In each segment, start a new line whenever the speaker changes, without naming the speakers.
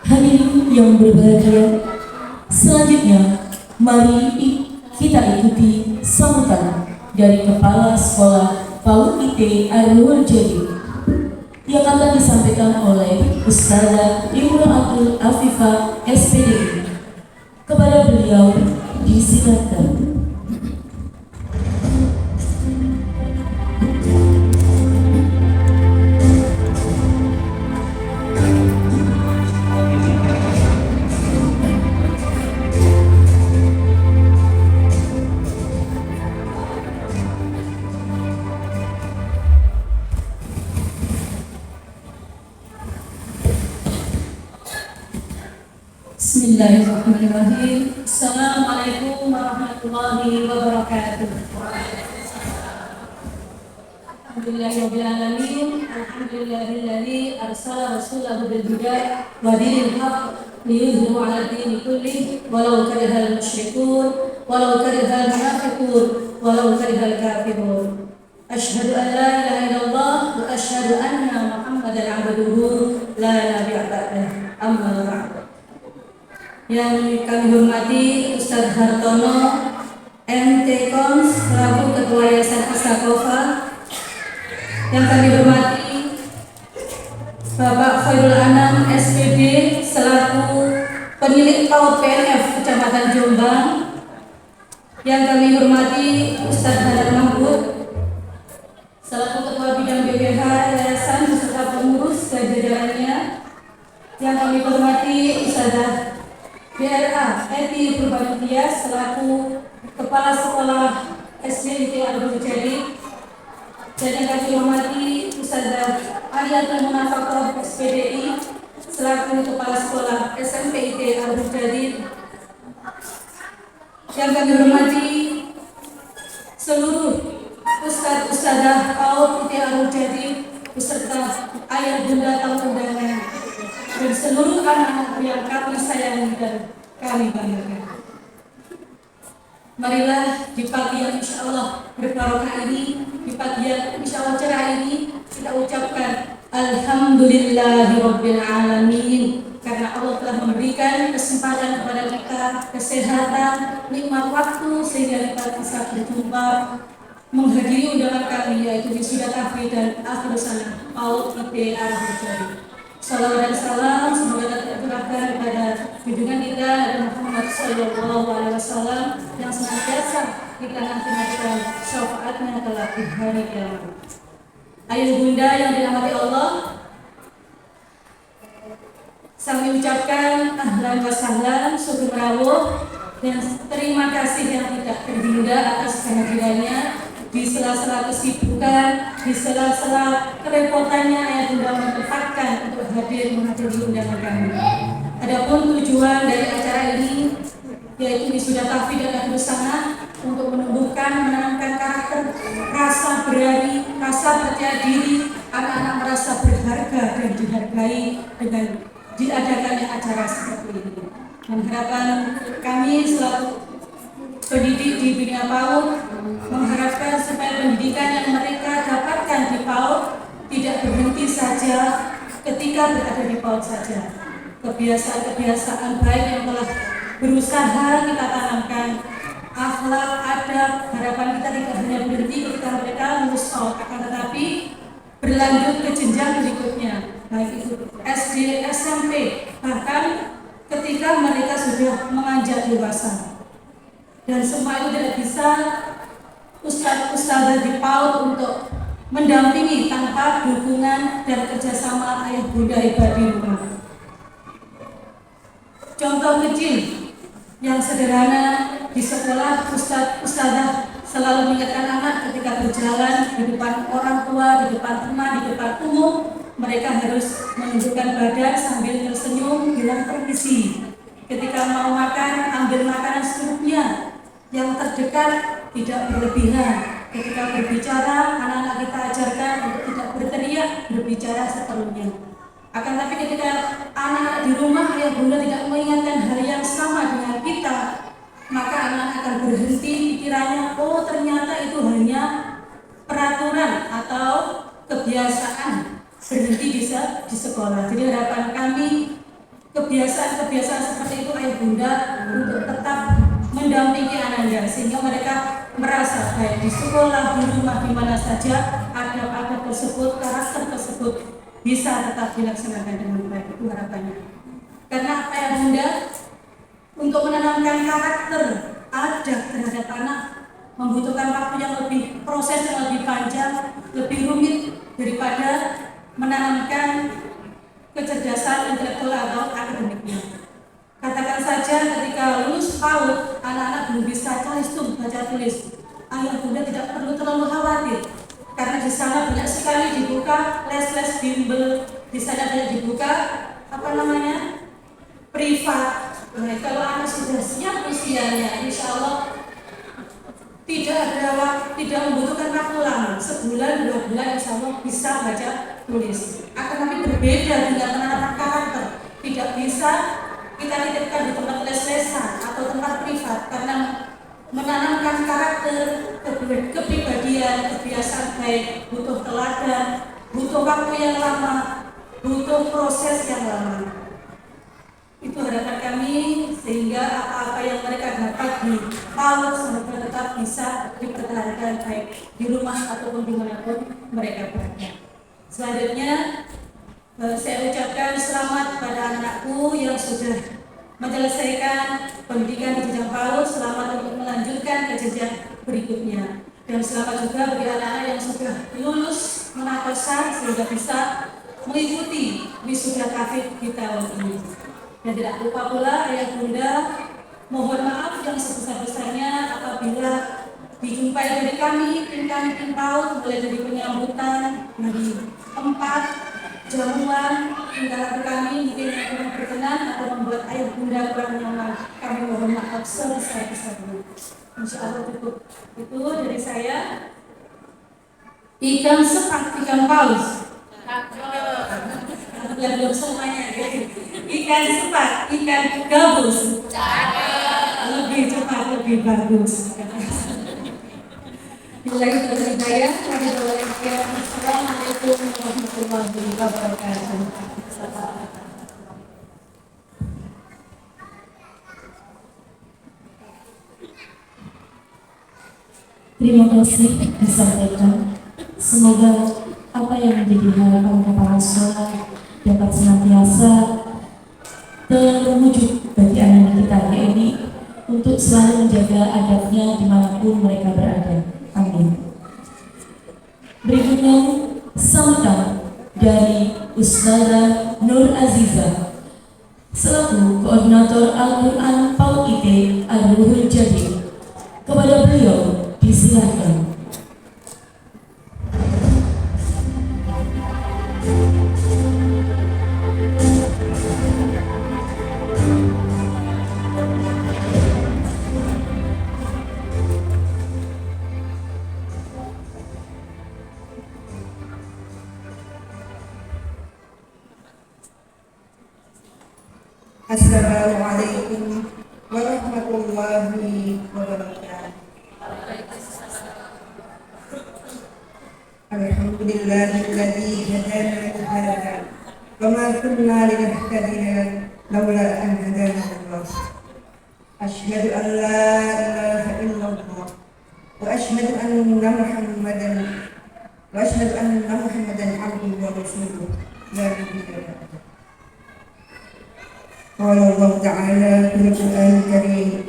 Hadirin yang berbahagia, selanjutnya mari kita ikuti sambutan dari Kepala Sekolah PAUD IT Arul Jadi yang akan disampaikan oleh Ustazah Imro'atul Afifah SPDI. Kepada beliau disilakan.
Bismillahirrahmanirrahim. Assalamualaikum warahmatullahi wabarakatuh. Alhamdulillahirabbil alamin. Alhamdulillahilladzi arsala rasulahu bil huda wa dinil haqq liyudhhirahu 'ala dini kullih walau karihal musyrikun walau karihal munafiqun walau karihal kafirun. Asyhadu an la ilaha illallah wa asyhadu anna Muhammadan 'abduhu la nabiyya ba'dahu. Amma ba'du. Yang kami hormati Ustadz Hartono MT Kons selaku Ketua Yayasan Istiqomah, yang kami hormati Bapak Khairul Anam SPD selaku pemilik PAUD PNF Kecamatan Jombang, yang kami hormati Ustadz Hadar Mahmud selaku Ketua Bidang BPH Yayasan beserta pengurus dan jajarannya, yang kami hormati Ustadzah BRA Eti Purbamutia selaku Kepala Sekolah SD IT Arul Jadi, dan yang kami hormati Ustazah Ariyatul Munafaqah SPDI selaku Kepala Sekolah SMP IT Arul Jadi, yang kami hormati seluruh Ustazah PAUD IT Arul Jadi beserta ayah bunda tamu undangan dan seluruh anak-anak yang kami sayangi dan kami banggakan. Marilah di pagi yang insya Allah berbarokah ini, di pagi yang insya Allah cerah ini, kita ucapkan Alhamdulillahirabbil alamin, karena Allah telah memberikan kesempatan kepada kita kesehatan, nikmat waktu sehingga kita bisa berjumpa menghadiri undangan kami, yaitu wisuda tahfidz dan akhir sana PAUD IT Arul Jadi. Salawat dan salam semoga tercurahkan kepada junjungan kita Nabi Muhammad Sallallahu Alaihi Wasallam yang senantiasa kita nanti-nantikan syafaatnya kelak di hari kiamat. Ayah bunda yang dirahmati Allah, kami ucapkan ahlan wa sahlan, syukur rawuh dan terima kasih yang tidak terhingga atas kehadirannya di sela-sela kesibukan, di sela-sela kerepotannya ayah bunda menyempatkan untuk hadir menghadiri undangan kami. Adapun tujuan dari acara ini yaitu wisuda tahfidz dan akhir sana untuk menumbuhkan, menanamkan karakter, rasa berani, rasa percaya diri, anak-anak merasa berharga dan dihargai dengan diadakannya acara seperti ini. Dan harapan kami selaku pendidik di bidang PAUD mengharapkan supaya pendidikan yang mereka dapatkan di PAUD tidak berhenti saja ketika berada di PAUD saja. Kebiasaan-kebiasaan baik yang telah berusaha kita tanamkan, akhlak, adab, harapan kita tidak hanya berhenti ketika mereka lulus PAUD, akan tetapi berlanjut ke jenjang berikutnya, baik itu SD, SMP, bahkan ketika mereka sudah menganjak dewasa. Dan semua itu tidak bisa ustadz-ustadzah di PAUD untuk mendampingi tanpa dukungan dan kerjasama ayah bunda hebat di rumah. Contoh kecil yang sederhana di sekolah, ustadz-ustadzah selalu mengingatkan anak ketika berjalan di depan orang tua, di depan teman, di depan umum, mereka harus menunjukkan badan sambil tersenyum, bilang permisi. Ketika mau makan, ambil makanan secukupnya, yang terdekat, tidak berlebihan. Ketika berbicara, anak-anak kita ajarkan untuk tidak berteriak, berbicara seperlunya. Akan tapi ketika anak-anak di rumah yang bunda tidak mengingatkan hal yang sama dengan kita, maka anak-anak akan berhenti pikirannya, oh ternyata itu hanya peraturan atau kebiasaan berhenti di sekolah. Jadi harapan kami kebiasaan-kebiasaan seperti itu ayah bunda untuk tetap mendampingi ananda sehingga mereka merasa baik di sekolah, di rumah, di mana saja adab-adab tersebut, karakter tersebut bisa tetap dilaksanakan dengan baik. Itu harapannya. Karena ayah bunda untuk menanamkan karakter adab terhadap anak membutuhkan waktu yang lebih, proses yang lebih panjang, lebih rumit daripada menanamkan kecerdasan intelektual atau akademiknya. Katakan saja ketika lulus PAUD, anak-anak belum bisa tulis baca tulis. Ayah bunda tidak perlu terlalu khawatir, karena di sana banyak sekali dibuka les-les bimbel, di sana banyak dibuka privat. Nah, kalau anak sudah siap usianya, insya Allah tidak membutuhkan waktu lama, sebulan 2 bulan insya Allah bisa baca tulis. Akan tapi berbeda dengan penanaman karakter, tidak bisa kita titipkan di tempat les-lesan atau tempat privat, karena menanamkan karakter, kepribadian, kebiasaan baik butuh teladan, butuh waktu yang lama, butuh proses yang lama. Itu harapan kami sehingga apa-apa yang mereka dapat di PAUD semoga tetap bisa dipertahankan baik di rumah ataupun dimanapun mereka berada. Selanjutnya saya ucapkan selamat pada anakku yang sudah menyelesaikan pendidikan di jenjang PAUD, selamat untuk melanjutkan ke jenjang berikutnya, dan selamat juga bagi anak-anak yang sudah lulus menakosan sehingga bisa mengikuti wisuda kafid di tahun ini. Dan tidak lupa pula ayah bunda mohon maaf yang sebesar-besarnya apabila dijumpai dari kami tim PAUD mulai dari penyambutan, dari tempat, jamuan, tinggal kami mungkin yang kurang berkenan atau membuat ayah bunda kurang nyaman, kami mohon maaf sebesar-besarnya. Insya Allah cukup itu dari saya. Ikan sepak, ikan paus. Belum semuanya ya. Ikan sepak, ikan gabus. Lebih cepat, lebih bagus. Bila itu dari saya, Assalamualaikum warahmatullahi wabarakatuh.
Terima kasih disampaikan. Semoga apa yang menjadi harapan kepala sekolah dapat senantiasa terwujud bagi anak kita, yaitu untuk selalu menjaga adabnya dimanapun mereka berada. Amin. Berikutnya sambutan dari Ustazah Nur Aziza selaku koordinator Al-Quran PAUD IT Ar-Ruhul Jadi. Kepada beliau disilakan.
Assalamualaikum warahmatullahi wabarakatuh. Alhamdulillahilladzi hadana li hadza wa ma kunna linahtadiya laula an hadana Allah. Asyhadu an la ilaha illallah wa asyhadu anna Muhammadan abduhu wa rasuluh la nabiyya ba'dahu. Qala Allah Ta'ala fil Qur'anil Karim.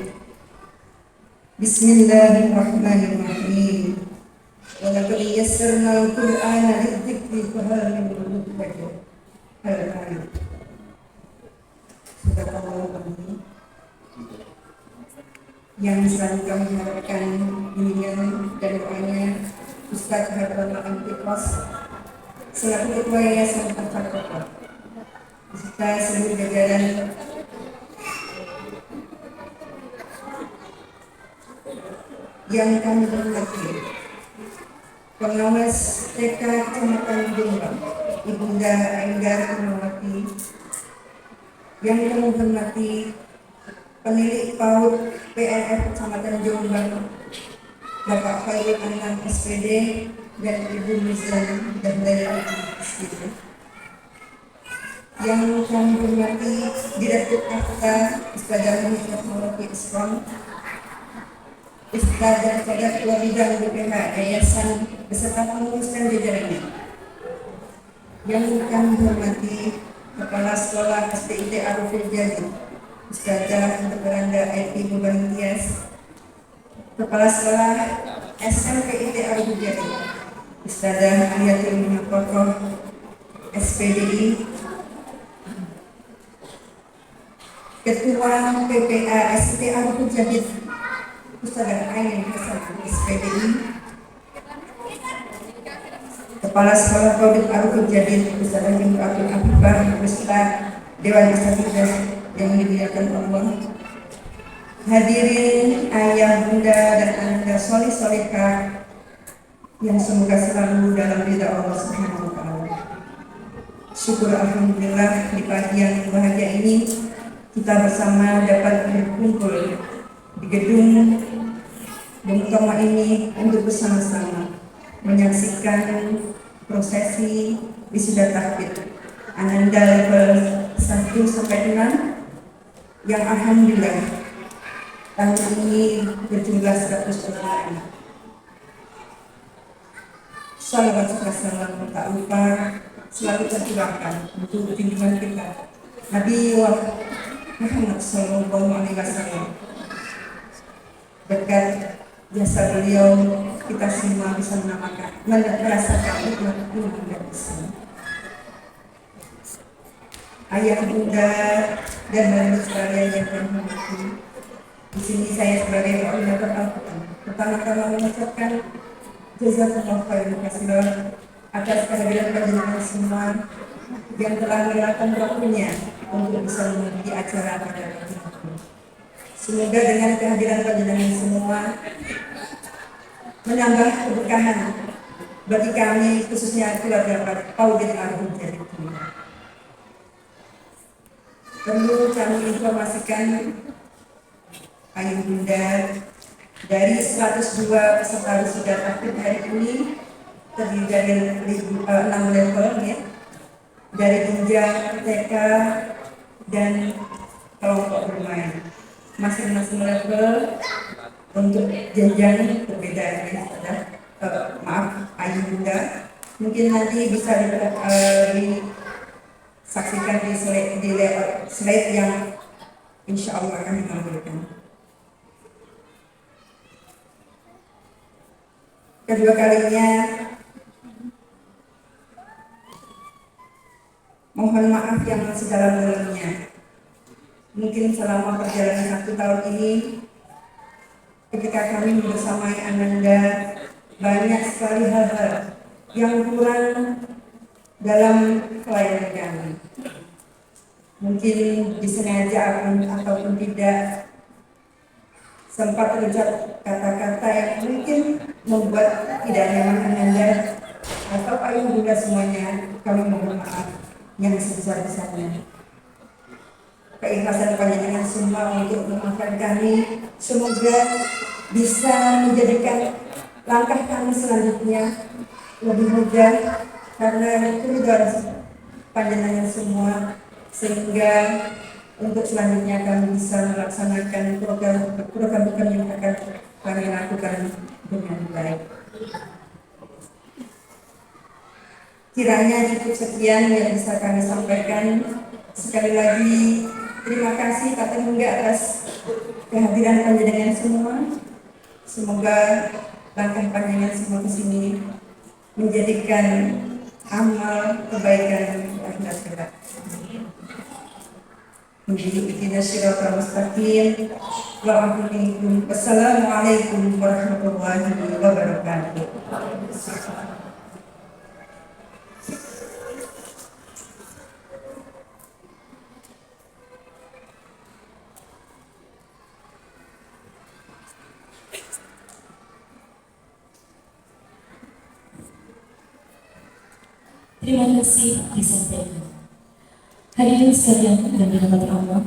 Bismillahirrahmanirrahim. Wa laqad yassarnal Qur'ana lidzikri fahal min muddakir. Al-Ayat. Subhanallah yang selalu kami harapkan bimbingan dan doanya Ustaz Harun Antikos selaku Ketua Yayasan Al-Fatihah beserta seluruh jajaran yang kami hormati, pengawas TK Kecamatan Jombang, Ibunda Enggar Kurniawati, yang kami hormati penilik PAUD PLF Kecamatan Jombang, Bapak Khairul Anam SPD dan Ibu Mizlan dan dari SPD. yang kami hormati Direktur Akta Istiadat Teknologi Islam, Ustadz dan Ustadzah Ketua Bidang BPH Yayasan beserta pengurus dan jajarannya. Yang kami hormati Kepala Sekolah STID Arifin Jadi, Ustadzah Beranda Eti Mubantias, Kepala Sekolah SMPID Arifin Jadi, Ustadzah Aliatul Munakokoh SPDI, Ketua PPA ST Arifin Jadi, Ustadzah Ain Hasan SPDI, Kepala Sekolah Produk Arifin Jadi, Ustadzah Jum'at Abdul Habibah beserta Dewan Asatidzah yang dimuliakan Allah. Hadirin ayah, bunda, dan anda solih solihah yang semoga selalu dalam ridha Allah Subhanahu wa Ta'ala. Syukur alhamdulillah di pagi yang bahagia ini kita bersama dapat berkumpul di gedung Bung Tomo ini untuk bersama-sama menyaksikan prosesi wisuda tahfidz Ananda level 1 sampai 6 yang alhamdulillah tahun ini berjumlah 100 orang. Salawat serta salam tak lupa selalu tercurahkan untuk junjungan kita Nabi Muhammad Sallallahu Alaihi Wasallam. Berkat jasa beliau kita semua bisa merasakan nikmat iman dan Islam. Ayah, bunda, dan hadirin sekalian yang kami hormati, di sini saya sebagai koordinator Al-Quran pertama-tama mengucapkan jazakumullah khairan katsiran atas kehadiran panjenengan semua yang telah meluangkan waktunya untuk bisa mengikuti acara pada hari ini. Semoga dengan kehadiran panjenengan semua menambah keberkahan bagi kami, khususnya keluarga Paudin Arifin Jadi. Perlu kami informasikan ayah bunda, dari 102 peserta wisuda tahfidz hari ini terdiri dari 6 level ya, dari jenjang TK dan kelompok bermain. Masing-masing level untuk jenjang berbeda ya, maaf ayah bunda, mungkin nanti bisa disaksikan di slide yang insya Allah akan ditampilkan. Kedua kalinya mohon maaf yang sedalam-dalamnya. Mungkin selama perjalanan 1 tahun ini ketika kami bersamai Ananda banyak sekali hal-hal yang kurang dalam pelayanan kami. Mungkin disengaja ataupun tidak, sempat terucap kata-kata yang mungkin membuat tidak nyaman Ananda atau ayah bunda semuanya. Kami mohon maaf yang sebesar-besarnya. Keikhlasan panjenengan semua untuk memaafkan kami, semoga bisa menjadikan langkah kami selanjutnya lebih mudah karena keridhaan panjenengan semua, sehingga untuk selanjutnya kami bisa melaksanakan program-program yang akan kami lakukan dengan baik. Kiranya cukup sekian yang bisa kami sampaikan. Sekali lagi terima kasih tak terhingga atas kehadiran panjenengan semua. Semoga langkah panjenengan semua ke sini menjadikan amal kebaikan di akhirat kelak. Wassalamualaikum warahmatullahi wabarakatuh.
Terima kasih disampaikan. Hadirin sekalian yang dirahmati Allah,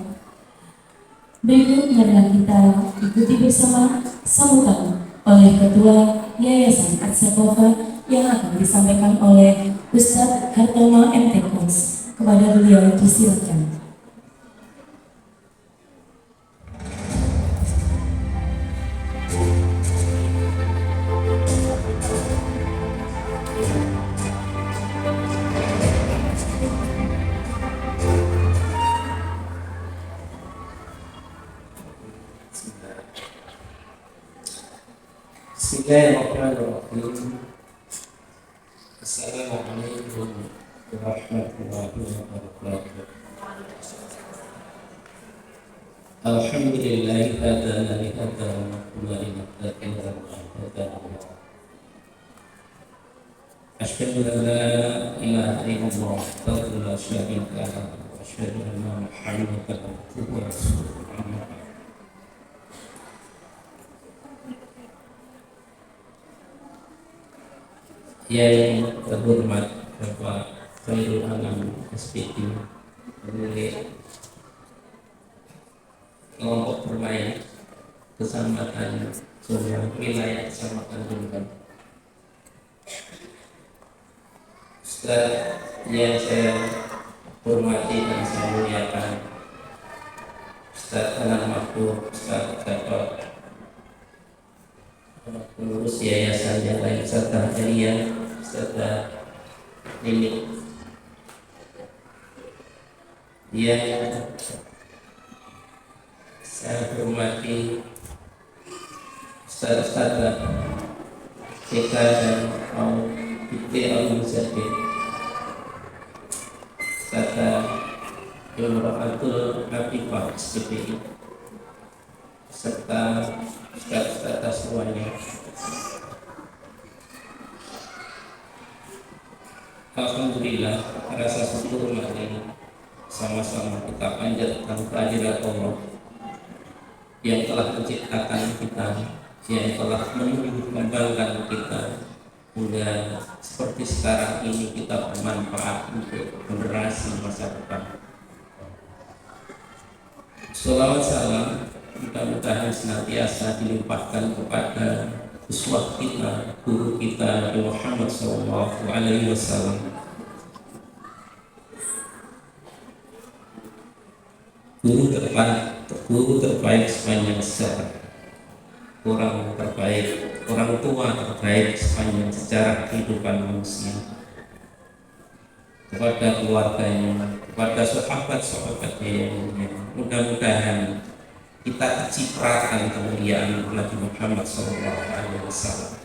berikut marilah kita ikuti bersama sambutan oleh Ketua Yayasan At-Sakofa yang akan disampaikan oleh Ustadz Hartono MT Kos. Kepada beliau disilakan.
Bismillahirrahmanirrahim. Assalamualaikum warahmatullahi wabarakatuh. Alhamdulillahi hadana li hadana wa linahtadina wa Asyhadu an la ilaha illallah wa la syarika lahu wa asyhadu anna Muhammadan abduhu wa rasuluh. Yang terhormat Bapak Khairul Anam SPT, pemilik kelompok bermain Kecamatan Jombang, wilayah Kecamatan Jombang, Ustaz yang saya hormati dan saya muliakan, Ustaz Anan Mahfud, Ustaz Gatot, pengurus yayasan yang lain serta hadiah serta ini yang saya hormati Ustaz CK dan IT Al-Muzadid serta Imro'atul Habibah SPPI serta Ustaz-Ustaz semuanya. Alhamdulillah, rasa syukur mari sama-sama kita panjatkan kehadirat Allah yang telah menciptakan kita, yang telah mengembangkan kita hingga seperti sekarang ini kita bermanfaat untuk generasi masa depan. Shalawat salam mudah-mudahan senantiasa dilimpahkan kepada uswah kita, guru kita Nabi Muhammad SAW, guru terbaik sepanjang sejarah, orang tua terbaik sepanjang sejarah kehidupan manusia, kepada keluarganya, kepada sahabat-sahabatnya yang mulia. Mudah-mudahan kita kecipratan kemuliaan Nabi Muhammad SAW.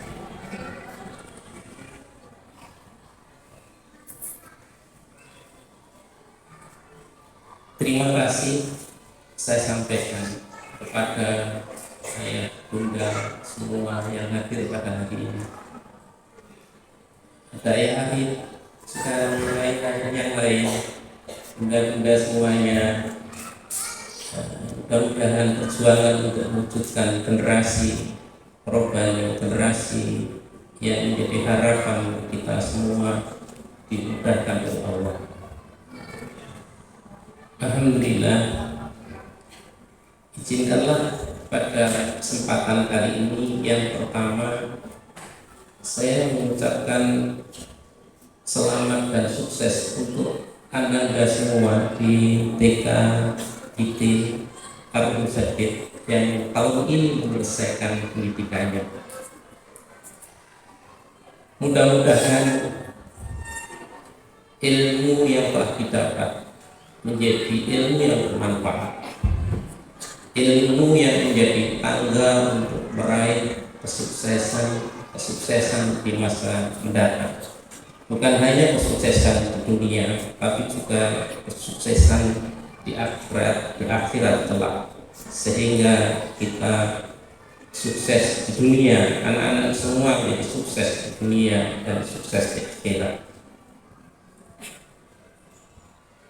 Terima kasih saya sampaikan kepada ayah, bunda, semua yang hadir pada hari ini. Ada ayah Arif, sekarang yang lain, bunda-bunda semuanya. Mudah-mudahan perjuangan untuk mewujudkan generasi perubahan, generasi yang menjadi harapan kita semua dimudahkan oleh Allah. Alhamdulillah, izinkanlah pada kesempatan kali ini yang pertama saya mengucapkan selamat dan sukses untuk Anda semua di TK IT Al-Muzadid yang tahun ini menyelesaikan pendidikannya. Mudah-mudahan ilmu yang telah didapat menjadi ilmu yang bermanfaat, ilmu yang menjadi tangga untuk meraih kesuksesan di masa mendatang. Bukan hanya kesuksesan di dunia, tapi juga kesuksesan di akhirat kelak, sehingga kita sukses di dunia, anak-anak semua menjadi sukses di dunia dan sukses di akhirat.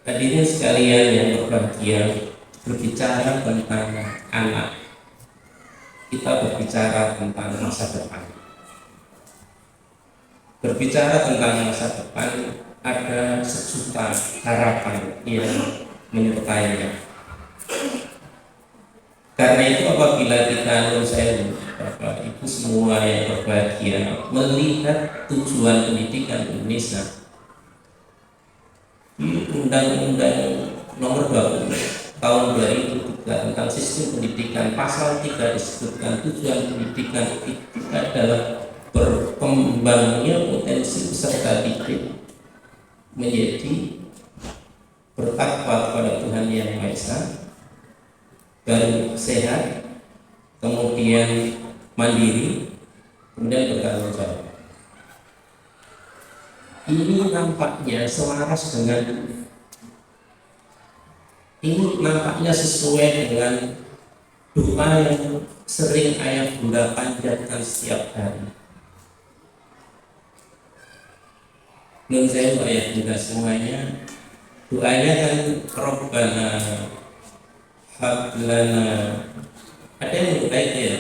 Hadirin sekalian yang berbahagia, berbicara tentang anak, kita berbicara tentang masa depan. Berbicara tentang masa depan, ada sejuta harapan yang menyertainya. Karena itu apabila kita Bapak Ibu semua yang berbahagia melihat tujuan pendidikan Indonesia, Undang-Undang Nomor 20 Tahun 2003 tentang Sistem Pendidikan, pasal 3 disebutkan tujuan pendidikan itu adalah berkembangnya potensi peserta didik menjadi bertakwa kepada Tuhan Yang Maha Esa, dan sehat, kemudian mandiri, kemudian bertanggung jawab. Ini nampaknya selaras dengan, ini nampaknya sesuai dengan doa yang sering ayah bunda panjatkan setiap hari. Nun saya ayah bunda semuanya, doanya kan Rabbana hablana, ada yang baik ya,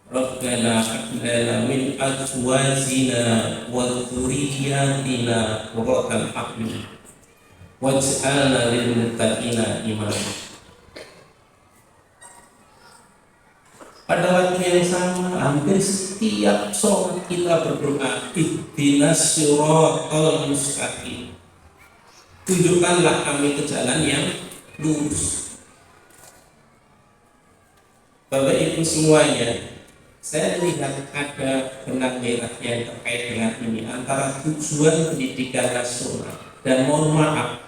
Rabbana hablana min azwajina wa dzurriyyatina qurrata a'yun waj'alna lil muttaqina imama. Pada waktu yang sama, hampir setiap sholat kita berdoa, ihdinas siratal mustaqim, tunjukkanlah kami ke jalan yang lurus. Bapak Ibu semuanya, saya lihat ada benang merah yang terkait dengan ini antara tujuan pendidikan nasional dan, mohon maaf,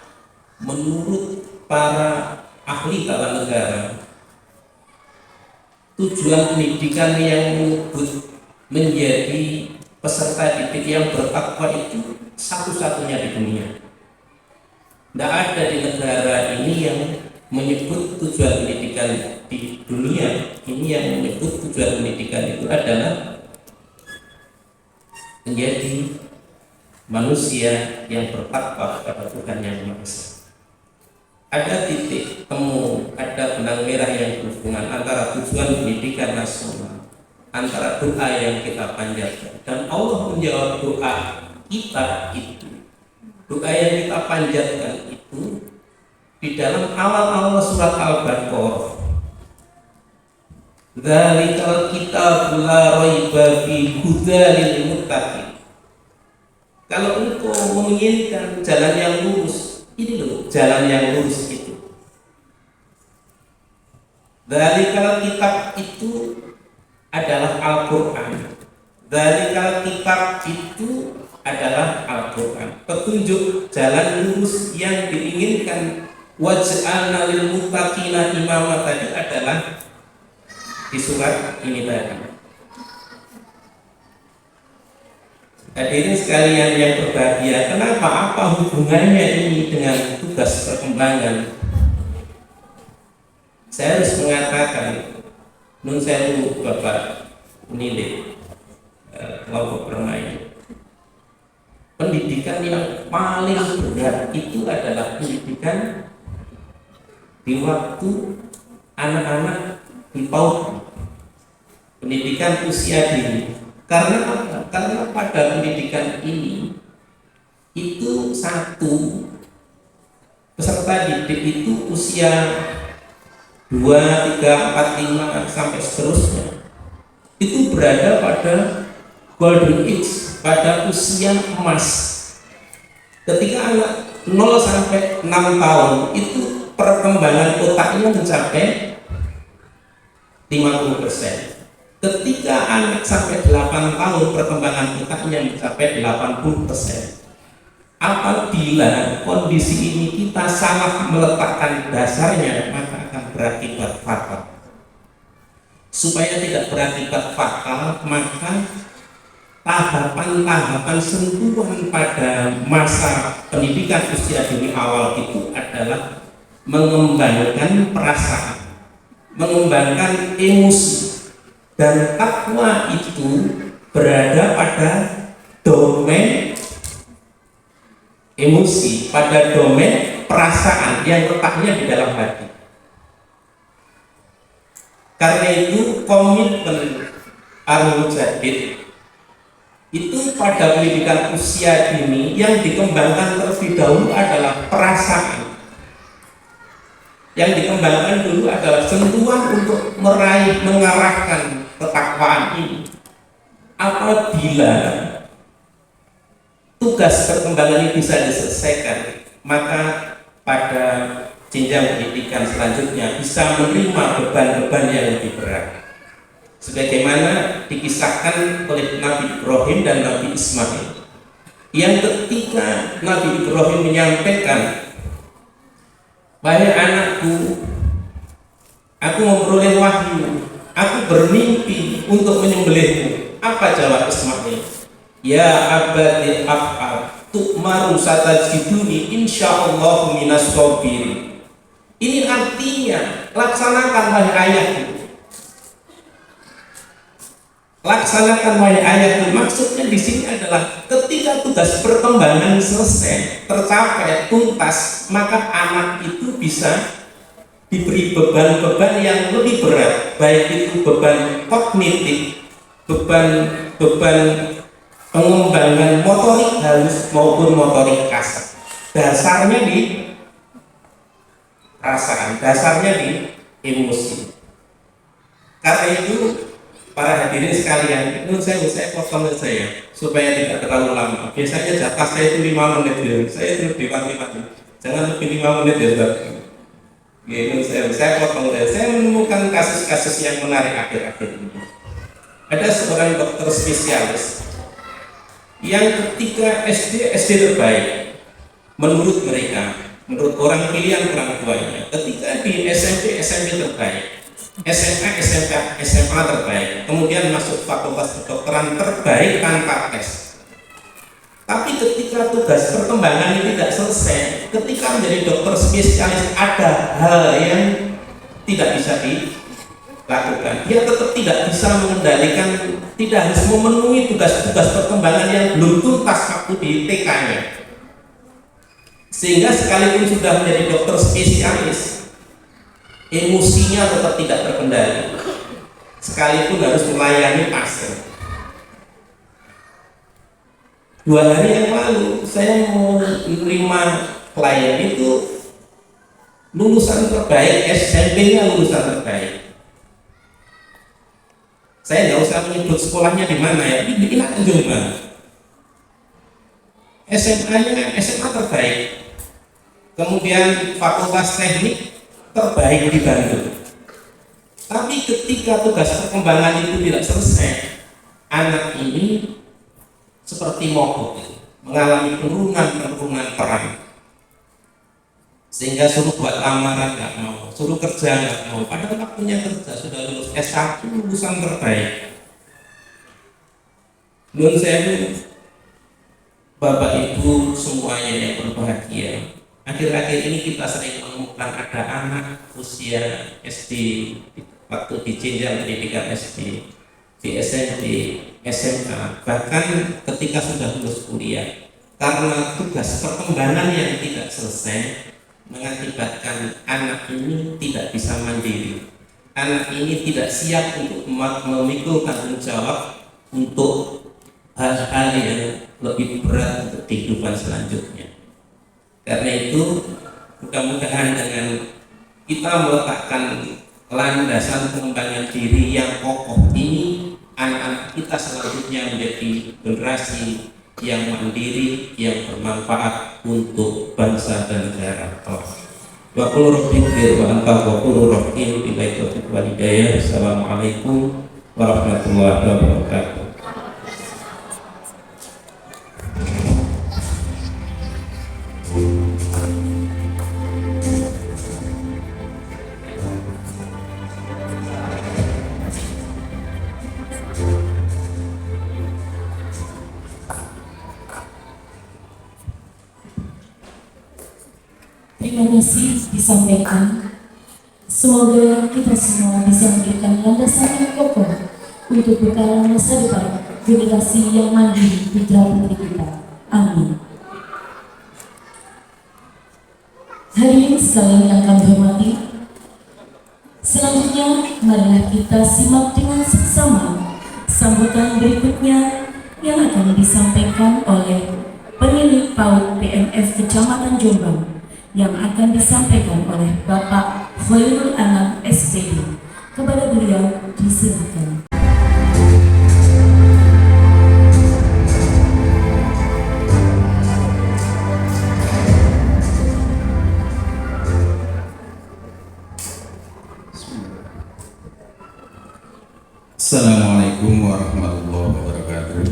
menurut para ahli tata negara, tujuan pendidikan yang menyebut menjadi peserta didik yang bertakwa itu satu-satunya di dunia. Tidak ada di negara ini yang menyebut tujuan pendidikan di dunia ini yang menyebut tujuan pendidikan itu adalah menjadi manusia yang bertakwa kepada Tuhan Yang Maha Esa. Ada titik temu, ada benang merah yang berhubungan antara tujuan pendidikan nasional, antara doa yang kita panjatkan, dan Allah menjawab doa kita itu. Doa yang kita panjatkan itu di dalam awal-awal surat Al-Baqarah, dzalikal kitabul la raiba fihi hudan lil muttaqin. Kalau engkau menginginkan jalan yang lurus, ini loh jalan yang lurus itu. Dzalikal kitab itu adalah Al-Quran. Dzalikal kitab itu adalah Al-Quran, petunjuk jalan lurus yang diinginkan. Waj'alna lil muttaqina imama tadi adalah di surat ini tadi. Hadirin sekalian yang berbahagia, kenapa, apa hubungannya ini dengan tugas perkembangan? Saya harus mengatakan, nun sewu Bapak Nile, kelompok bermain, pendidikan yang paling berat itu adalah pendidikan di waktu anak-anak di PAUD, pendidikan usia dini. Karena apa? Karena pada pendidikan ini itu satu, peserta didik itu usia 2, 3, 4, 5 sampai seterusnya itu berada pada golden age, pada usia emas. Ketika anak 0 sampai 6 tahun itu perkembangan otaknya mencapai 50%. Ketika anak sampai 8 tahun perkembangan otaknya mencapai 80%. Apabila kondisi ini kita salah meletakkan dasarnya, maka akan berakibat fatal. Supaya tidak berakibat fatal, maka tahapan-tahapan sentuhan pada masa pendidikan usia dini awal itu adalah mengembangkan perasaan, mengembangkan emosi, dan takwa itu berada pada domain emosi, pada domain perasaan yang letaknya di dalam hati. Karena itu komitmen Al-Mujadid itu pada pendidikan usia dini yang dikembangkan terlebih dahulu adalah perasaan. Yang dikembangkan dulu adalah sentuhan untuk meraih, mengarahkan ketakwaan ini. Apabila tugas perkembangan ini bisa diselesaikan, maka pada jenjang pendidikan selanjutnya bisa menerima beban-beban yang lebih berat. Sebagaimana dikisahkan oleh Nabi Ibrahim dan Nabi Ismail, yang ketika Nabi Ibrahim menyampaikan, "Wahai anakku, aku memperoleh wahyu, aku bermimpi untuk menyembelihmu." Apa jawab Ismail? "Ya abadi af'al tu'maru satajiduni insyaallah minas sabirin." Ini artinya, laksanakan wahai ayahku. Laksanakan wahai ayahku. Maksudnya di sini adalah ketika tugas perkembangan selesai, tercapai, tuntas, maka anak itu bisa diberi beban-beban yang lebih berat, baik itu beban kognitif, beban pengembangan motorik halus maupun motorik kasar. Dasarnya di perasaan, dasarnya di emosi. Karena itu para hadirin sekalian, menurut saya potong saya supaya tidak terlalu lama. Biasanya jatah saya itu 5 menit ya. Saya sudah diwanti-wanti, jangan lebih 5 menit ya, Ustaz. Menurut saya potong saya. Saya menemukan kasus-kasus yang menarik akhir-akhir ini. Ada seorang dokter spesialis yang ketika SD terbaik menurut mereka, menurut orang pilihan orang tuanya, ketika di SMP terbaik, SMA terbaik, kemudian masuk fakultas kedokteran terbaik tanpa tes. Tapi ketika tugas perkembangan ini tidak selesai, ketika menjadi dokter spesialis ada hal yang tidak bisa dilakukan. Dia tetap tidak bisa mengendalikan, tidak harus memenuhi tugas-tugas perkembangan yang belum tuntas waktu di TK-nya. Sehingga sekalipun sudah menjadi dokter spesialis, emosinya tetap tidak terkendali, sekalipun harus melayani pasien. 2 hari yang lalu saya mau menerima klien itu lulusan terbaik, SMP-nya lulusan terbaik. Saya nggak usah menyebut sekolahnya di mana ya, ini enak Jombang. SMA-nya SMA terbaik, kemudian fakultas teknik terbaik di Bandung. Tapi ketika tugas perkembangan itu tidak selesai, anak ini seperti mogok, mengalami penurunan peran, sehingga suruh buat lamaran nggak mau, suruh kerja nggak mau. Padahal waktunya kerja, sudah lulus S1, lulusan terbaik. Menurut saya, Bapak Ibu semuanya yang berbahagia, akhir-akhir ini kita sering menemukan ada anak usia SD, waktu di jenjang pendidikan SD, di SMP, SMA, bahkan ketika sudah lulus kuliah, karena tugas perkembangan yang tidak selesai mengakibatkan anak ini tidak bisa mandiri. Anak ini tidak siap untuk memikul tanggung jawab untuk hal-hal yang lebih berat untuk kehidupan selanjutnya. Karena itu, mudah-mudahan dengan kita meletakkan landasan pengembangan diri yang kokoh ini, anak-anak kita selanjutnya menjadi generasi yang mandiri, yang bermanfaat untuk bangsa dan negara. Wa qul rabbi ighfir wa anta ghafurur rahim. Billahi taufiq wal hidayah. Assalamualaikum warahmatullahi wabarakatuh.
Terima kasih disampaikan. Semoga kita semua bisa memberikan landasan yang kokoh untuk bekal masa depan generasi yang mandiri putra putri kita. Amin. Hadirin sekalian yang kami hormati, selanjutnya marilah kita simak dengan seksama sambutan berikutnya yang akan disampaikan oleh pemilik PAUD PMF Kecamatan Jombang, yang akan disampaikan oleh Bapak Khairul Anam SPD. Kepada beliau disilakan.
Assalamualaikum warahmatullahi wabarakatuh.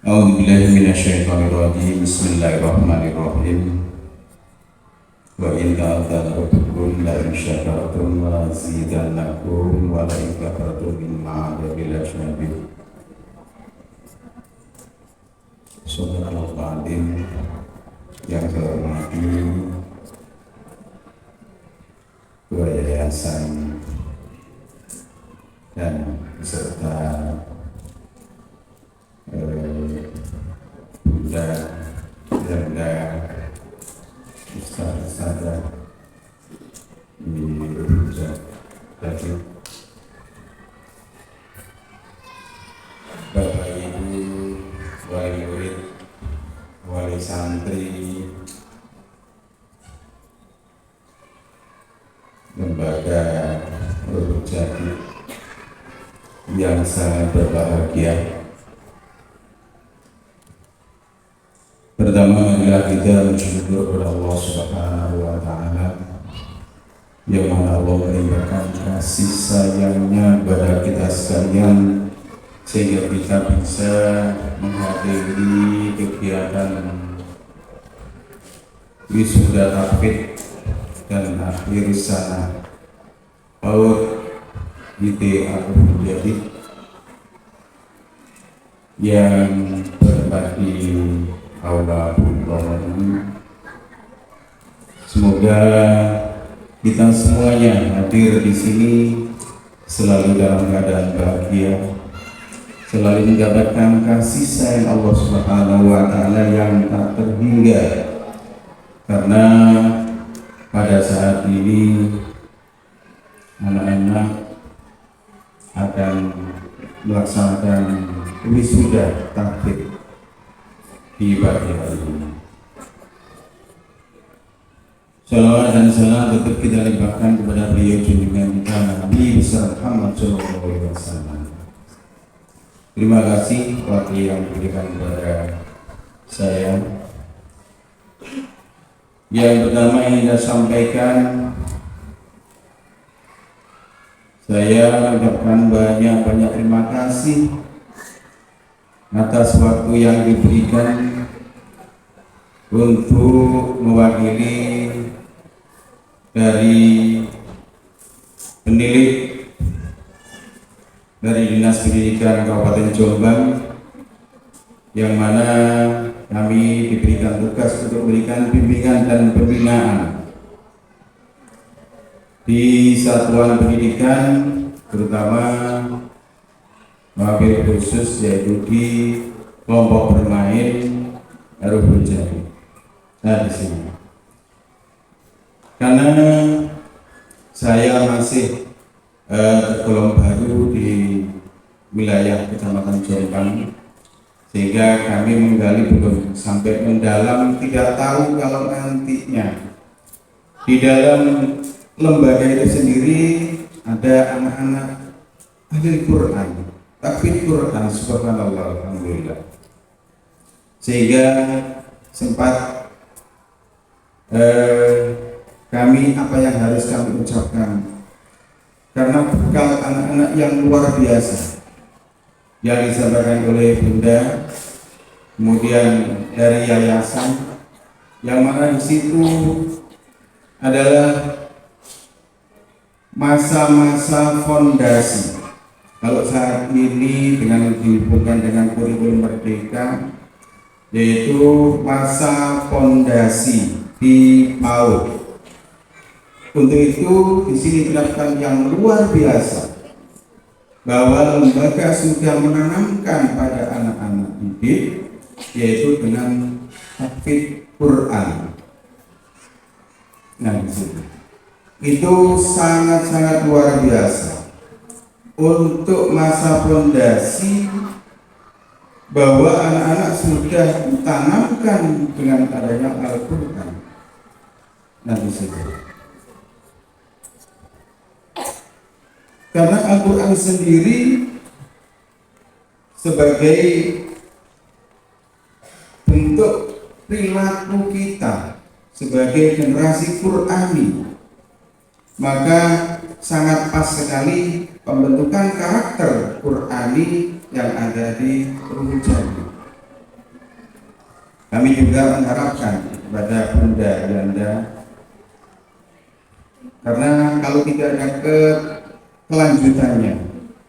A'udzubillahi minasyaitonirrajim. Bismillahirrahmanirrahim. Wa in ta'ala rabbukum la in syakartum la azidannakum wa la in kafartum inna 'adzabi lasyadid. Subhanallah azim. Yang saya hormati Ketua Yayasan dan beserta Bunda Janda Ustaz-Ustazah di Rujak tadi, Bapak Ibu wali murid, wali santri, lembaga Rujak yang sangat berbahagia. Pertama adalah kita bersyukur kepada Allah Subhanahu wa Ta'ala yang mana Allah melimpahkan kasih sayangnya kepada kita sekalian sehingga kita bisa menghadiri kegiatan wisuda tahfidz dan akhir sana PAUD IT Al Jadid yang bertempat di Aula Bung ini. Semoga kita semuanya hadir di sini selalu dalam keadaan bahagia, selalu mendapatkan kasih sayang Allah Subhanahu wa Ta'ala yang tak terhingga, karena pada saat ini anak-anak akan melaksanakan wisuda tahfidz di pagi hari ini. Salawat dan salam tetap kita limpahkan kepada beliau junjungan kita Nabi besar Muhammad SAW. Terima kasih waktu yang diberikan kepada saya. Yang pertama yang saya sampaikan, saya mengucapkan banyak terima kasih atas waktu yang diberikan untuk mewakili dari penilik dari Dinas Pendidikan Kabupaten Jombang, yang mana kami diberikan tugas untuk memberikan bimbingan dan pembinaan di satuan pendidikan, terutama wabil khusus yaitu di kelompok bermain Ruhul Jari. Nah, di sini karena saya masih tergolong baru di wilayah Kecamatan Jombang, sehingga kami menggali belum sampai mendalam, tidak tahu kalau nantinya di dalam lembaga itu sendiri ada anak-anak ahli Quran, tahfidz Quran, subhanallah, alhamdulillah. Sehingga sempat kami apa yang harus kami ucapkan, karena bekal anak-anak yang luar biasa yang disampaikan oleh Bunda, kemudian dari yayasan, yang mana di situ adalah masa-masa fondasi. Kalau saat ini dengan dihubungkan dengan kurikulum merdeka, yaitu masa fondasi di PAUD. Untuk itu di sini dilakukan yang luar biasa, bahwa lembaga sudah menanamkan pada anak-anak didik, yaitu dengan tahfidz Quran. Nah, di sini itu sangat-sangat luar biasa untuk masa fondasi, bahwa anak-anak sudah ditanamkan dengan adanya Al-Quran. Nah, di situ karena Al-Quran sendiri sebagai bentuk perilaku kita sebagai generasi Qurani, maka sangat pas sekali pembentukan karakter Qur'ani yang ada di Ruhul Jadid. Kami juga mengharapkan kepada Bunda Yanda, karena kalau tidak ada kelanjutannya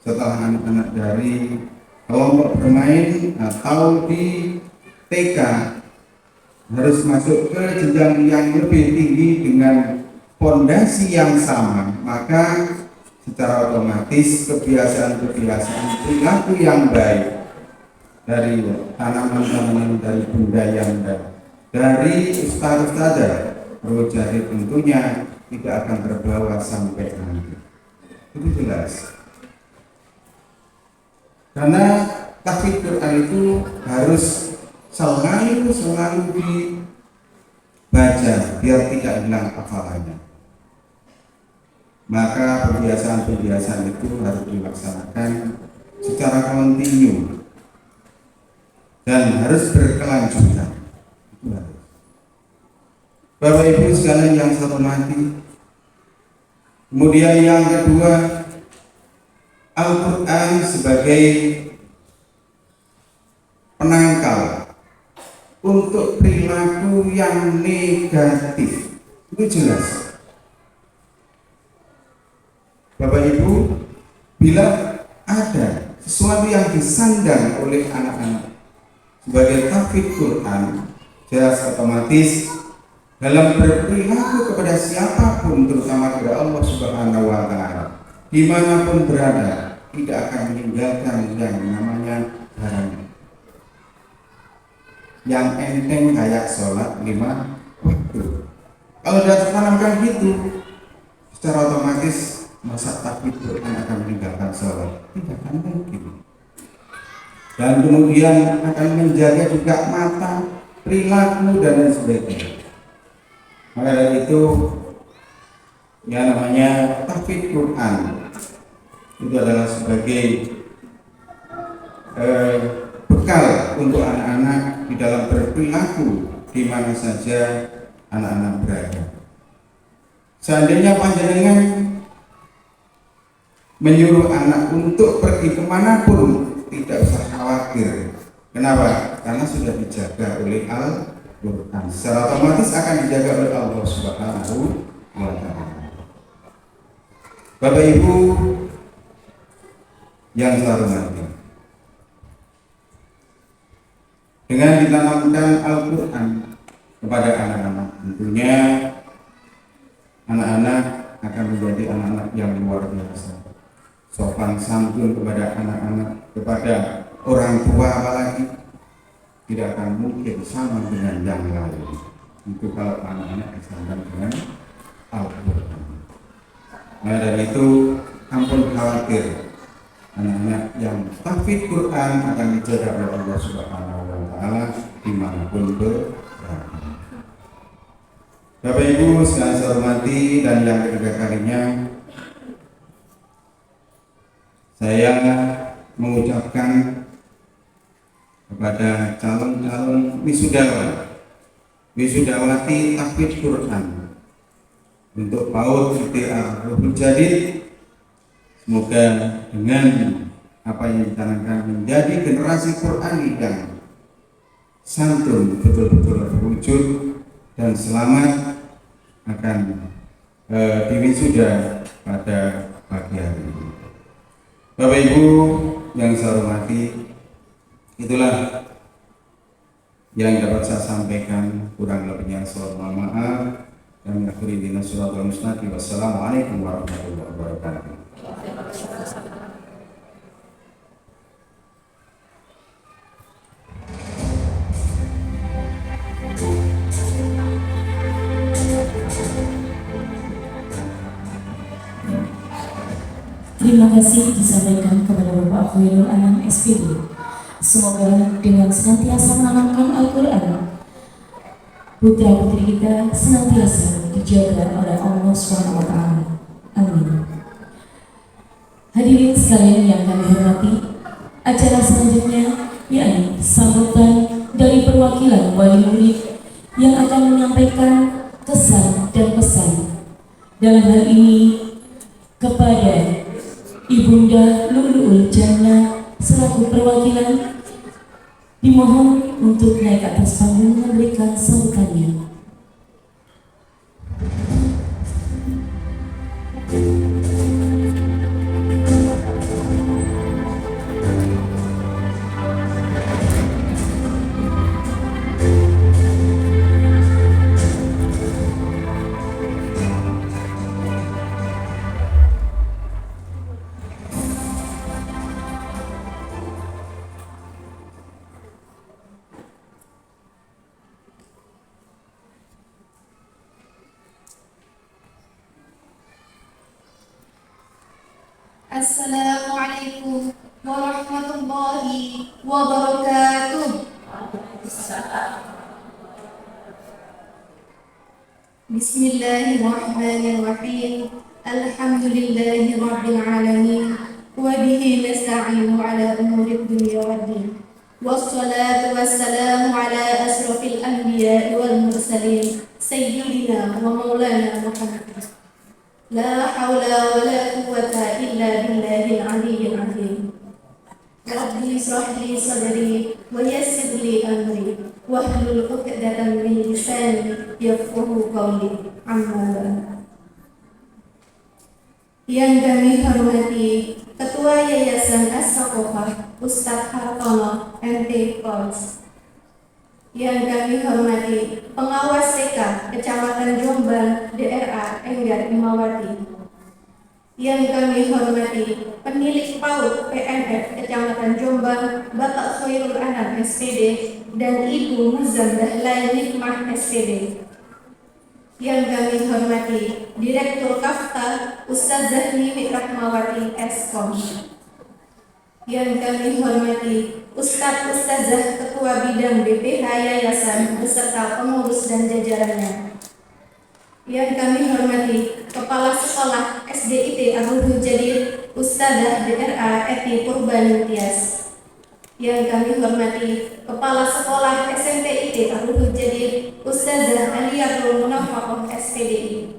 setelah anak-anak dari kelompok bermain atau di TK harus masuk ke jenjang yang lebih tinggi dengan fondasi yang sama, maka secara otomatis kebiasaan-kebiasaan perilaku yang baik dari tanaman-tanaman dari Bunda Yanda, dari ustaz-ustazah Ruhul Jadid tentunya tidak akan terbawa sampai nanti. Itu jelas. Karena tahfidz Quran itu harus selalu dibaca biar tidak hilang hafalannya. Maka kebiasaan-kebiasaan itu harus dilaksanakan secara kontinu dan harus berkelanjutan. Itu harus. Bapak Ibu sekalian yang saya hormati, kemudian yang kedua, Al-Quran sebagai penangkal untuk perilaku yang negatif, itu jelas. Bapak Ibu, bila ada sesuatu yang disandang oleh anak-anak sebagai tahfidz Quran, jelas otomatis dalam berperilaku kepada siapapun, terutama kepada Allah Subhanahu wa Ta'ala, dimanapun berada, tidak akan meninggalkan yang namanya barang yang enteng kayak sholat 5 waktu. Kalau sudah tertanamkan gitu, secara otomatis masa tahfidz Quran akan meninggalkan sholat, tidak akan mungkin. Dan kemudian akan menjaga juga mata, perilaku dan lain sebagainya. Maka dari itu, yang namanya tahfidz Quran itu adalah sebagai bekal untuk anak-anak di dalam berperilaku di mana saja anak-anak berada. Seandainya panjenengan menyuruh anak untuk pergi kemanapun, tidak usah khawatir. Kenapa? Karena sudah dijaga oleh Al-Quran. Secara otomatis akan dijaga oleh Allah Subhanahu wa Ta'ala. Bapak Ibu yang saya hormati, dengan ditanamkan Al-Quran kepada anak-anak, tentunya anak-anak akan menjadi anak-anak yang luar biasa. Sopan santun kepada anak-anak, kepada orang tua apalagi, tidak akan mungkin sama dengan yang lain. Itu kalau anak-anak disandang dengan Al-Quran. Nah dari itu, ampun khawatir, anak-anak yang tahfidz Quran akan dijaga oleh Allah Subhanahu wa Ta'ala dimanapun berada. Bapak Ibu sekalian saya hormati, dan yang ketiga kalinya saya mengucapkan kepada calon-calon wisudawati tahfidz Quran untuk PAUD ITA Ruhul Jadid, semoga dengan apa yang ditanamkan menjadi generasi Qurani yang santun betul-betul terwujud dan selamat akan diwisuda pada pagi hari ini. Bapak Ibu yang saya hormati, itulah yang dapat saya sampaikan, kurang lebihnya saya mohon maaf. Dan akhiri dina suratul mustaqim. Wassalamualaikum warahmatullahi wabarakatuh.
Terima kasih disampaikan kepada Bapak Khairul Anam SPD. Semoga dengan senantiasa menanamkan Al-Quran, putra-putri kita senantiasa dijaga oleh Allah SWT. Amin. Hadirin sekalian yang kami hormati, acara selanjutnya yakni sambutan dari perwakilan wali murid yang akan menyampaikan kesan dan pesan. Dalam hal ini kepada Ibunda Luluul Jannah selaku perwakilan dimohon untuk naik ke atas panggung memberikan sambutannya.
Assalamualaikum warahmatullahi wabarakatuh. Bismillahirrahmanirrahim. Alhamdulillahi rabbil alamin. Wa bihi nasta'inu ala umuri dunya waddin. Wassalatu wassalamu ala asrafil anbiya wal mursalin sayyidina wa maulana Muhammad. La hawla wa la quwwata illa billahil aliyyil azim. Rabbi israh li sadri wa yassir li amri wahlul 'uqdatam min lisani yafqahu qawli. Amma ba'd. Yang kami hormati Ketua Yayasan As-Saqofah Ustadz Hartono MT Pols. Yang kami hormati Pengawas TK Kecamatan Jombang DRA Enggar Imawati. Yang kami hormati Penilik PAUD PNF Kecamatan Jombang Bapak Khairul Anam SPD dan Ibu Muzamdah Nikmah SPD. Yang kami hormati Direktur Kafta Ustazah Nini Rahmawati Eskom. Yang kami hormati Ustazah Ketua Bidang BPH Yayasan beserta pengurus dan jajarannya. Yang kami hormati Kepala Sekolah SDIT Ar-Ruhul Jadir Ustazah DRA Eti Purbaningtyas. Yang kami hormati Kepala Sekolah SMPIT Ar-Ruhul Jadir Ustazah Aliyatul Munafaqah SPDI.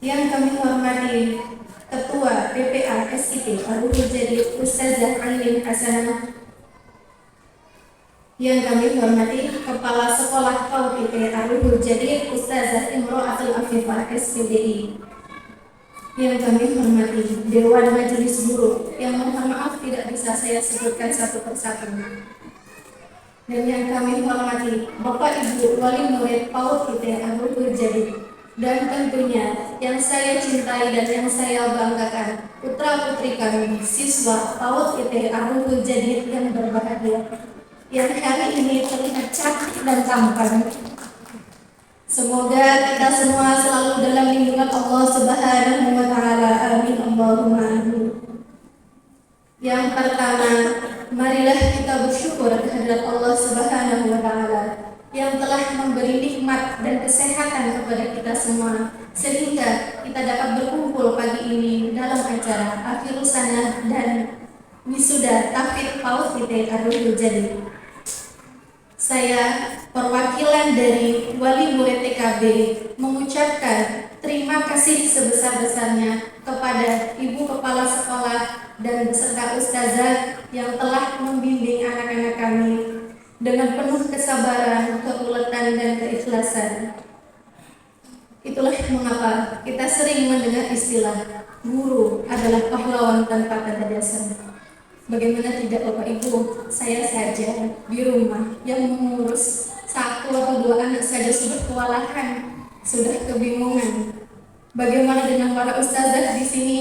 Yang kami hormati Ketua PPA SIT Ar-Ruhul Jadir Ustazah Ailin Hasanah. Yang kami hormati Kepala Sekolah PAUD IP Ar-Ruhul Jadir Ustazah Imro'atul Afifah SPDI. Yang kami hormati Dewan Majelis Guru yang mohon maaf tidak bisa saya sebutkan satu persatu. Dan yang kami hormati Bapak Ibu Wali Murid PAUD IP Ar-Ruhul Jadir. Dan tentunya yang saya cintai dan yang saya banggakan putra-putri kami siswa PAUD IP Ar-Ruhul Jadir yang berbahagia, yang hari ini terlihat cantik dan tampan. Semoga kita semua selalu dalam lindungan Allah Subhanahu wa Ta'ala. Amin Allahumma amin. Yang pertama, marilah kita bersyukur kehadirat Allah Subhanahu wa Ta'ala yang telah memberi nikmat dan kesehatan kepada kita semua sehingga kita dapat berkumpul pagi ini dalam acara Akhirus Sanah dan Wisuda Tahfidz PAUD IP Ar-Ruhul Jadir. Saya perwakilan dari Wali Murid TKB mengucapkan terima kasih sebesar-besarnya kepada Ibu Kepala Sekolah dan beserta Ustazah yang telah membimbing anak-anak kami dengan penuh kesabaran, keuletan, dan keikhlasan. Itulah mengapa kita sering mendengar istilah guru adalah pahlawan tanpa tanda jasa. Bagaimana tidak Bapak Ibu, saya saja di rumah yang mengurus 1 atau 2 anak saja sudah kewalahan, sudah kebingungan. Bagaimana dengan para ustazah di sini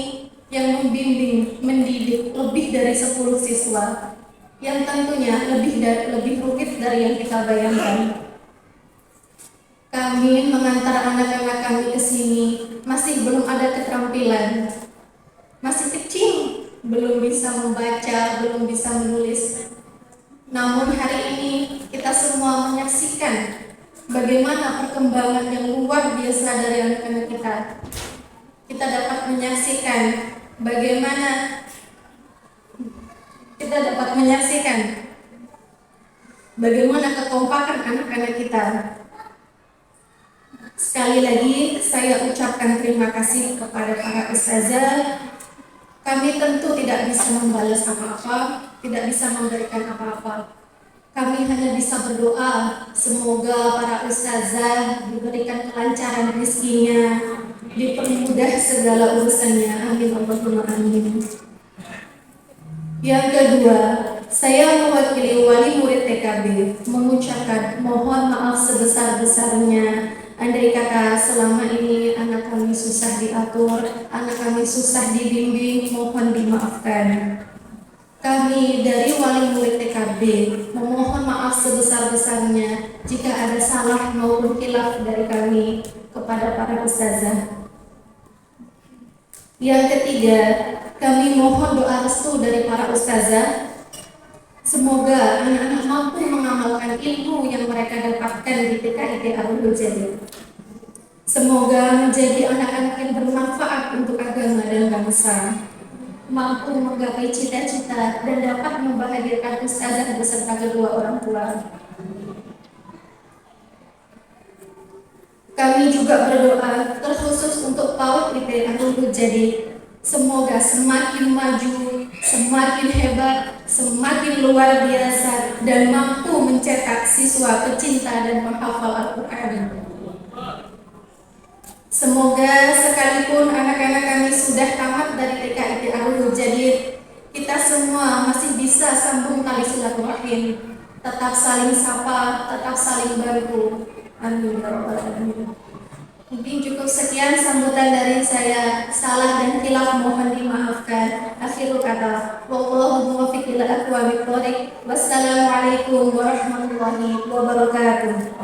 yang membimbing, mendidik lebih dari 10 siswa, yang tentunya lebih rumit dari yang kita bayangkan. Kami mengantar anak-anak kami ke sini masih belum ada keterampilan, masih kecil, belum bisa membaca, belum bisa menulis. Namun hari ini kita semua menyaksikan bagaimana perkembangan yang luar biasa dari anak-anak kita. Kita dapat menyaksikan bagaimana kekompakan anak-anak kita. Sekali lagi saya ucapkan terima kasih kepada para ustazah. Kami tentu tidak bisa membalas apa-apa, tidak bisa memberikan apa-apa. Kami hanya bisa berdoa semoga para ustazah diberikan kelancaran rezekinya, dipermudah segala urusannya. Amin Allahumma amin. Yang kedua, saya mewakili wali murid TKB mengucapkan mohon maaf sebesar-besarnya. Andai kata selama ini anak kami susah diatur, anak kami susah dibimbing, mohon dimaafkan. Kami dari wali murid TKB memohon maaf sebesar-besarnya jika ada salah maupun khilaf dari kami kepada para ustazah. Yang ketiga, kami mohon doa restu dari para ustazah. Semoga anak-anak mampu mengamalkan ilmu yang mereka dapatkan di TKIT Arulul Jadid. Semoga menjadi anak-anak yang bermanfaat untuk agama dan bangsa, mampu menggapai cita-cita dan dapat membahagiakan ustazah beserta kedua orang tua. Kami juga berdoa terkhusus untuk PAUD IT Arulul Jadid. Semoga semakin maju, semakin hebat, semakin luar biasa, dan mampu mencetak siswa pecinta dan penghafal Al-Quran. Semoga sekalipun anak-anak kami sudah tamat dari TKIT Arulul Jadid, kita semua masih bisa sambung tali silaturahim, tetap saling sapa, tetap saling bantu. Amin ya rabbal alamin. Mungkin cukup sekian sambutan dari saya. Salah dan khilaf mohon dimaafkan. Akhirul kata, wallahu muwaffiq ila aqwamit thoriq. Wassalamualaikum warahmatullahi wabarakatuh.